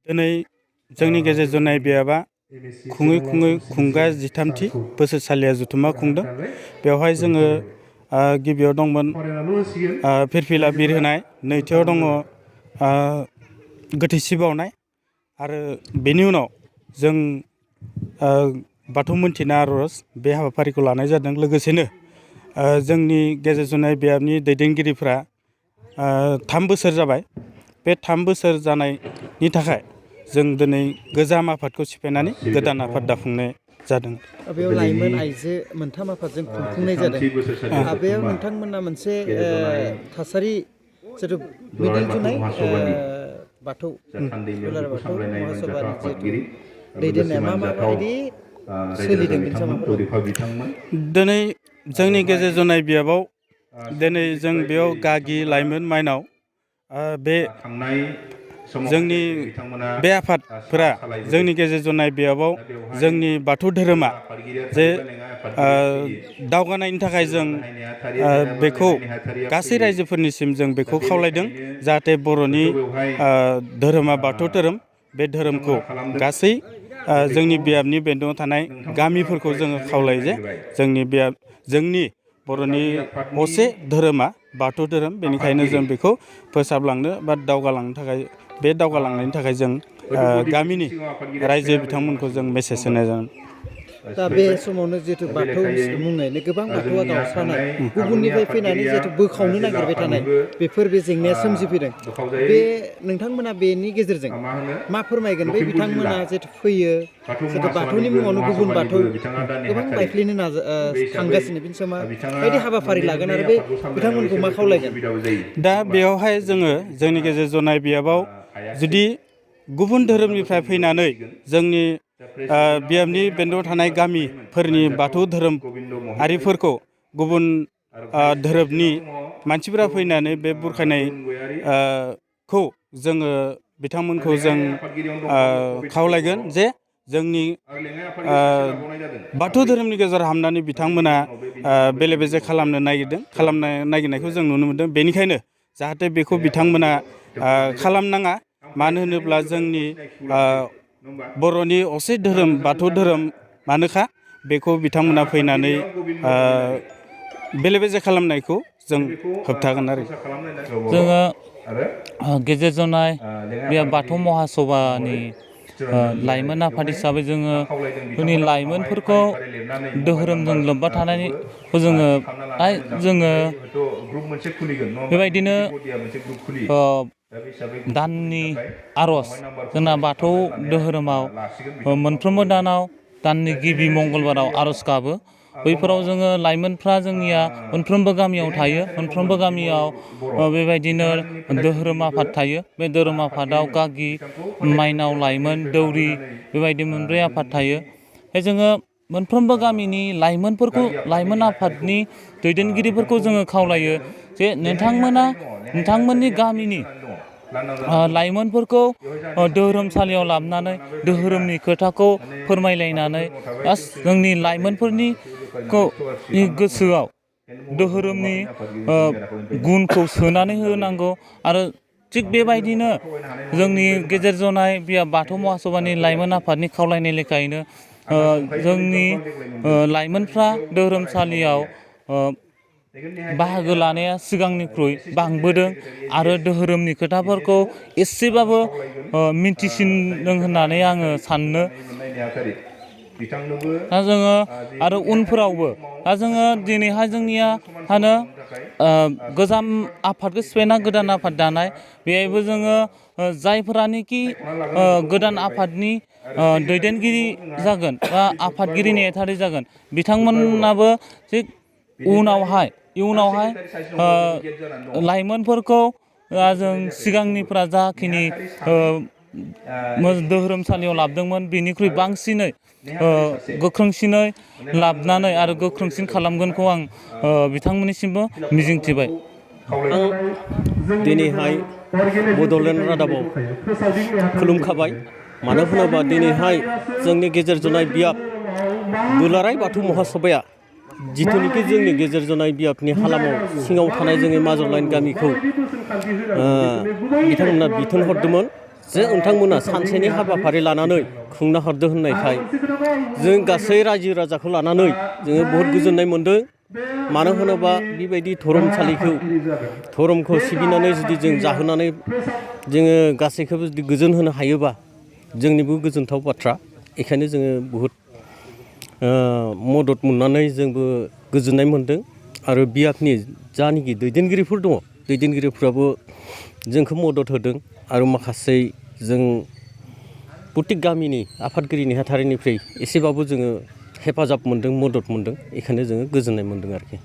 दिनै जोंनि गेजेर जनाय बियाबा खुङै खुंगा 13थि बोसोरसालिया जथुम्मा खुंदों। बेवहाय जोङो गिबियाव दंमोन फिरफिला बिर होनाय, नैथियाव दङ गोथैसि बावनाय आरो बेनि उनाव जों बाथौ मोनथिना आर'ज बे हाबाफारिखौ लानाय जादों। लोगोसेनो जोंनि गेजेर जनाय बियाबनि दैदेनगिरिफ्रा 3 बोसोर जाबाय। बे 3 बोसोर जानायनि थाखाय जों दिनै गोजाम आफादखौ सिफायनानै गोदान आफाद दाफुंनाय जादों। बेयाव लाइमोन आइजो मोनथाम आफादजों खुंफुंनाय जादों। बेयाव नोंथांमोना मोनसे थासारि जिथु मिडिल जुनाय बाथौ दुलाराय बाथौ महासभानि जिहेतु दैदेननाया माबायदि सोलिदों बेनि सोमोन्दै दिनै जोंनि गेजेर जनाय बियाबाव दिनै जों बेयाव गागि लाइमोन माइनाव बे जोंनि बे आफादफोरा जोंनि गेजेर जनाय बियाबाव जोंनि बाथौ धोरोमा जे दावगानायनि थाखाय जों बेखौ गासै रायजोफोरनिसिम जों बेखौ खावलायदों जाहाथे बर'नि धोरोमा बाथौ धोरोम, बे धोरोमखौ गासै जोंनि बियाबनि बेन्दोङाव थानाय गामिफोरखौ जोङो खावलायो जे जोंनि बर'नि असे धोरोमा बाथौ धोरोम, बेनिखायनो जों बेखौ फोसाबलांनो बा दावगालांनो थाखाय बे दावगालांनायनि थाखाय जों गामिनि रायजो बिथांमोनखौ जों मेसेज होनाय जागोन। दा बे समावनो जिहेतु बाथौ मुङैनो गोबां बाथौआ गावस्रानाय, गुबुननिफ्राय फैनानै जिहेतु बोखावनो नागिरबाय थानाय बेफोर बे जेंनाया सोमजिफैदों। बे नोंथांमोना बेनि गेजेरजों मा फोरमायगोन? बै बिथांमोना जिहेतु फैयो, जिहेतु बाथौनि मुङावनो गुबुन बाथौ गोबां बायफ्लेनो थांगासिनो, बिनि सायाव माबायदि हाबाफारि लागोन आरो बे बिथांमोनखौ मा खावलायगोन? दा बेयावहाय जोङो जोंनि गेजेर जनाय बियाबाव जुदि गुबुन धोरोमनिफ्राय फैनानै जोंनि बियाबनि बेन्दोङाव थानाय गामिफोरनि बाथौ धोरोमारिफोरखौ गुबुन धोरोमनि मानसिफोरा फैनानै बे बुरखायनायखौ जोङो बिथांमोनखौ जों खावलायगोन जे जोंनि बाथौ धोरोमनि गेजेराव हाबनानै बिथांमोना बेले बेजे खालामनो नागिरनायखौ जों नुनो मोनदों। बेनिखायनो जाहाथे बेखौ बिथांमोना खालामनाङा, मानो होनोब्ला जोंनि बर'नि असे धोरोम बाथौ धोरोम मानोखा बेखौ बिथांमोना फैनानै बेले बेजे खालामनायखौ जों होबथागोन आरो जोङो गेजेर जनाय बे बाथौ महासभानि लाइमोन आफाद हिसाबै जोङो जोंनि लाइमोनफोरखौ धोरोमजों लोब्बा थानायखौ जोङो बेबायदिनो दाननि आर'ज, जोंना बाथौ धोरोमाव मोनफ्रोमबो दाननि गिबि मंगलबाराव आर'ज गाबो। बैफोराव जोङो लाइमोनफ्रा जोंनिया मोनफ्रोमबो गामियाव थायो। मोनफ्रोमबो गामियाव बेबायदिनो धोरोम आफाद थायो। बे धोरोम आफादाव गागि, माइनाव, लाइमोन, दौरि बेबायदि मोनब्रै आफाद थायो। जोङो मोनफ्रोमबो गामिनि लाइमोनफोरखौ, लाइमोन आफादनि दैदेनगिरिफोरखौ जोङो खावलायो जे नोंथांमोननि गामिनि लाइमोनफोरखौ धोरोमसालियाव लाबोनानै धोरोमनि खोथाखौ फोरमायलायनानै जोंनि लाइमोनफोरनि गोसोआव धोरोमनि गुनखौ सोनानै होनांगौ। आरो थिग बेबायदिनो जोंनि गेजेर जनाय बियाब बाथौ महासभानि लाइमोन आफादनि खावलायनाय लेखायैनो जोंनि लाइमोनफ्रा धोरोमसालियाव बाहागो लानाया सिगांनिख्रुइ बांबोदों आरो धोरोमनि खोथाफोरखौ एसेबाबो मिन्थिसिनदों होननानै आङो सानो। दा जोङो आरो उनफोरावबो जोङो दिनैहाय जोंनिया गोजाम आफादखौ सिफायना गोदान आफाद दानाय, बेहायबो जोङो जायफोरानोखि गोदान आफादनि दैदेनगिरि जागोन बा आफादगिरि नेहाथारि जागोन, बिथांमोनाबो थिग इयुनावहाय लाइमोनफोरखौ जों सिगांनिफ्रा जाखिनि धोरोमसालियाव लाबोदोंमोन बेनिख्रुइ बांसिनै गोख्रोंसिनै लाबोनानै आरो गोख्रोंसिन खालामगोनखौ आं बिथांमोननिसिमबो मिजिंथिबाय। आं दिनैहाय बड'लेण्ड रादाबाव खुलुमखाबाय। मानो होनोबा दिनैहाय जोंनि गेजेर जनाय बियाब दुलाराय बाथौ महासभाया जिथुनिखि जोंनि गेजेर जनाय बियाबनि हालामाव सिङाव थानाय जोंनि माजर लाइन गामिखौ बिथांमोना बिथोन हरदोंमोन जे नोंथांमोना सानसेनि हाबाफारि लानानै खुंनो हरदो होननायखाय जों गासै रायजो राजाखौ लानानै जोङो बहुद गोजोननाय मोन्दों। मानो होनोबा बेबायदि धोरोमखौ सिबिनानै जुदि जों जाहोनानै जोङो गासैखौबो जुदि गोजोन होनो हायोबा जोंनिबो गोजोनथाव बाथ्रा। बेखायनो जोङो बहुद मदद मोननानै जोंबो गोजोननाय मोन्दों। आरो बियाबनि जानिखि दैदेनगिरिफोर दङ दैदेनगिरिफ्राबो जोंखौ मदद होदों। आरो माखासे जों प्रत्येक गामिनि आफादगिरि नेहाथारिनिफ्राय एसेबाबो जोङो हेफाजाब मोन्दों, मदद मोन्दों। बेखायनो जोङो गोजोननाय मोन्दों आरोखि।